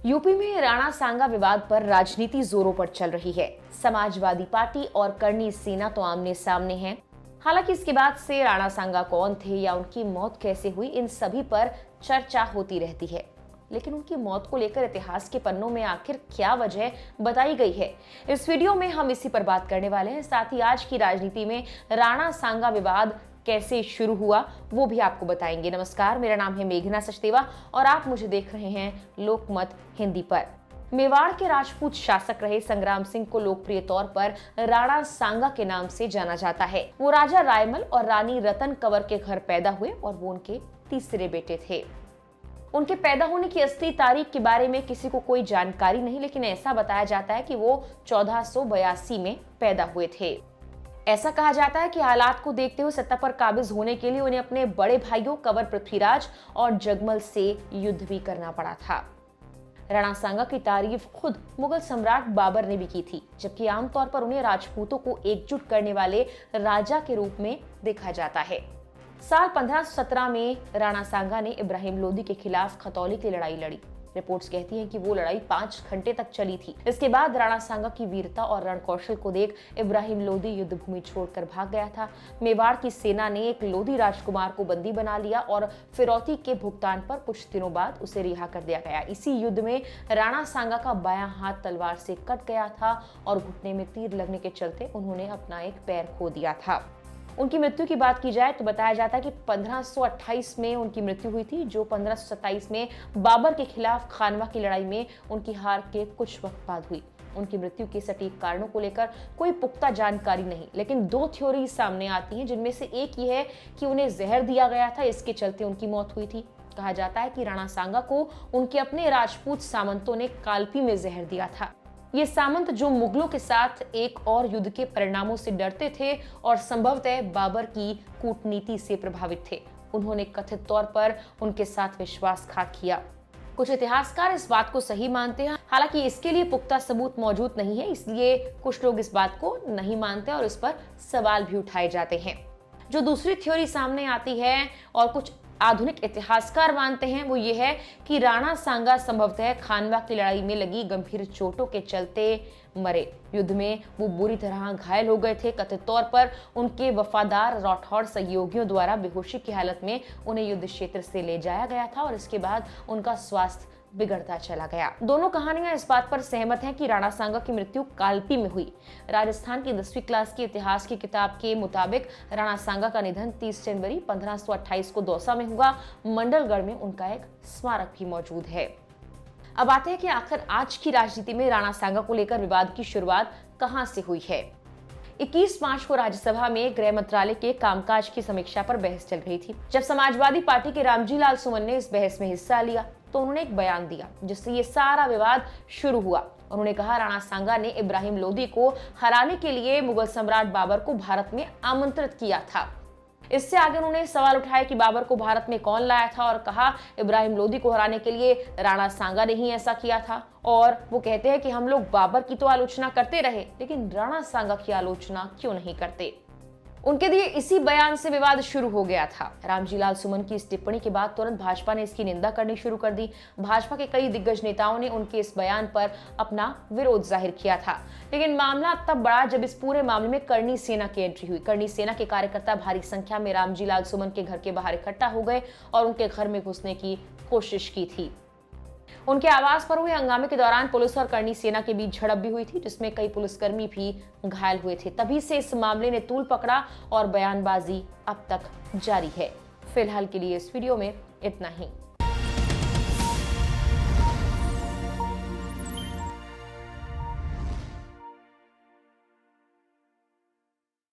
UP में राणा सांगा विवाद पर राजनीति जोरों पर चल रही है। समाजवादी पार्टी और करनी सेना तो आमने सामने हैं। हालांकि इसके बाद से राणा सांगा कौन थे या उनकी मौत कैसे हुई, इन सभी पर चर्चा होती रहती है। लेकिन उनकी मौत को लेकर इतिहास के पन्नों में आखिर क्या वजह बताई गई है, इस वीडियो में हम इसी पर बात करने वाले हैं। साथ ही आज की राजनीति में राणा सांगा विवाद कैसे शुरू हुआ वो भी आपको बताएंगे। नमस्कार, मेरा नाम है मेघना सचदेवा और आप मुझे देख रहे हैं लोकमत हिंदी पर। मेवाड़ के राजपूत शासक रहे संग्राम सिंह को लोकप्रिय तौर पर राणा सांगा के नाम से जाना जाता है। वो राजा रायमल और रानी रतन कंवर के घर पैदा हुए और वो उनके तीसरे बेटे थे। उनके पैदा होने की असली तारीख के बारे में किसी को कोई जानकारी नहीं, लेकिन ऐसा बताया जाता है कि वो 1482 में पैदा हुए थे। ऐसा कहा जाता है कि हालात को देखते हुए सत्ता पर काबिज होने के लिए उन्हें अपने बड़े भाइयों कंवर पृथ्वीराज और जगमल से युद्ध भी करना पड़ा था। राणा सांगा की तारीफ खुद मुगल सम्राट बाबर ने भी की थी, जबकि आमतौर पर उन्हें राजपूतों को एकजुट करने वाले राजा के रूप में देखा जाता है। साल 1517 में राणा सांगा ने इब्राहिम लोदी के खिलाफ खतौली की लड़ाई लड़ी। रिपोर्ट्स कहती हैं कि वो लड़ाई 5 घंटे तक चली थी। इसके बाद राणा सांगा की वीरता और रणकौशल को देख इब्राहिम लोदी युद्ध भूमि छोड़कर भाग गया था। मेवाड़ की सेना ने एक लोदी राजकुमार को बंदी बना लिया और फिरौती के भुगतान पर कुछ दिनों बाद उसे रिहा कर दिया गया। इसी युद्ध में राणा सांगा का बायां हाथ तलवार से कट गया था और घुटने में तीर लगने के चलते उन्होंने अपना एक पैर खो दिया था। उनकी मृत्यु की बात की जाए तो बताया जाता है कि 1528 में उनकी मृत्यु हुई थी, जो 1527 में बाबर के खिलाफ खानवा की लड़ाई में उनकी हार के कुछ वक्त बाद हुई। उनकी मृत्यु के सटीक कारणों को लेकर कोई पुख्ता जानकारी नहीं, लेकिन 2 थ्योरी सामने आती हैं, जिनमें से एक ये है कि उन्हें जहर दिया गया था, इसके चलते उनकी मौत हुई थी। कहा जाता है कि राणा सांगा को उनके अपने राजपूत सामंतों ने कालपी में जहर दिया था। ये सामंत जो मुगलों के साथ एक और युद्ध के परिणामों से डरते थे और संभवतः बाबर की कूटनीति से प्रभावित थे, उन्होंने कथित तौर पर उनके साथ विश्वासघात किया। कुछ इतिहासकार इस बात को सही मानते हैं, हालांकि इसके लिए पुख्ता सबूत मौजूद नहीं है, इसलिए कुछ लोग इस बात को नहीं मानते और इस पर सवाल भी उठाए जाते हैं। जो दूसरी थ्योरी सामने आती है और कुछ आधुनिक इतिहासकार मानते हैं, वो ये है कि राणा सांगा संभवतः खानवा की लड़ाई में लगी गंभीर चोटों के चलते मरे। युद्ध में वो बुरी तरह घायल हो गए थे। कथित तौर पर उनके वफादार राठौड़ सहयोगियों द्वारा बेहोशी की हालत में उन्हें युद्ध क्षेत्र से ले जाया गया था और इसके बाद उनका स्वास्थ्य बिगड़ता चला गया। दोनों कहानियां इस बात पर सहमत हैं कि राणा सांगा की मृत्यु कालपी में हुई। राजस्थान की 10वीं क्लास की इतिहास की किताब के मुताबिक राणा सांगा का निधन 30 जनवरी 1528 को दौसा में हुआ। मंडलगढ़ में उनका एक स्मारक भी मौजूद है। अब आते हैं कि आखिर आज की राजनीति में राणा सांगा को लेकर विवाद की शुरुआत कहां से हुई है। 21 मार्च को राज्यसभा में गृह मंत्रालय के कामकाज की समीक्षा पर बहस चल रही थी। जब समाजवादी पार्टी के रामजी लाल सुमन ने इस बहस में हिस्सा लिया तो उन्होंने एक बयान दिया, जिससे ये सारा विवाद शुरू हुआ। उन्होंने कहा राणा सांगा ने इब्राहिम लोदी को हराने के लिए मुगल सम्राट बाबर को भारत में आमंत्रित किया था। इससे आगे उन्होंने सवाल उठाया कि बाबर को भारत में कौन लाया था और कहा इब्राहिम लोदी को हराने के लिए राणा सांगा ने ही ऐसा किया था। और वो कहते हैं कि हम लोग बाबर की तो आलोचना करते रहे, लेकिन राणा सांगा की आलोचना क्यों नहीं करते। उनके दिए इसी बयान से विवाद शुरू हो गया था। रामजी लाल सुमन की इस टिप्पणी के बाद तुरंत भाजपा ने इसकी निंदा करनी शुरू कर दी। भाजपा के कई दिग्गज नेताओं ने उनके इस बयान पर अपना विरोध जाहिर किया था, लेकिन मामला तब बढ़ा जब इस पूरे मामले में करनी सेना की एंट्री हुई। करनी सेना के कार्यकर्ता भारी संख्या में रामजी लाल सुमन के घर के बाहर इकट्ठा हो गए और उनके घर में घुसने की कोशिश की थी। उनके आवास पर हुए हंगामे के दौरान पुलिस और करनी सेना के बीच झड़प भी हुई थी, जिसमें कई पुलिसकर्मी भी घायल हुए थे। तभी से इस मामले ने तूल पकड़ा और बयानबाजी अब तक जारी है। फिलहाल के लिए इस वीडियो में इतना ही।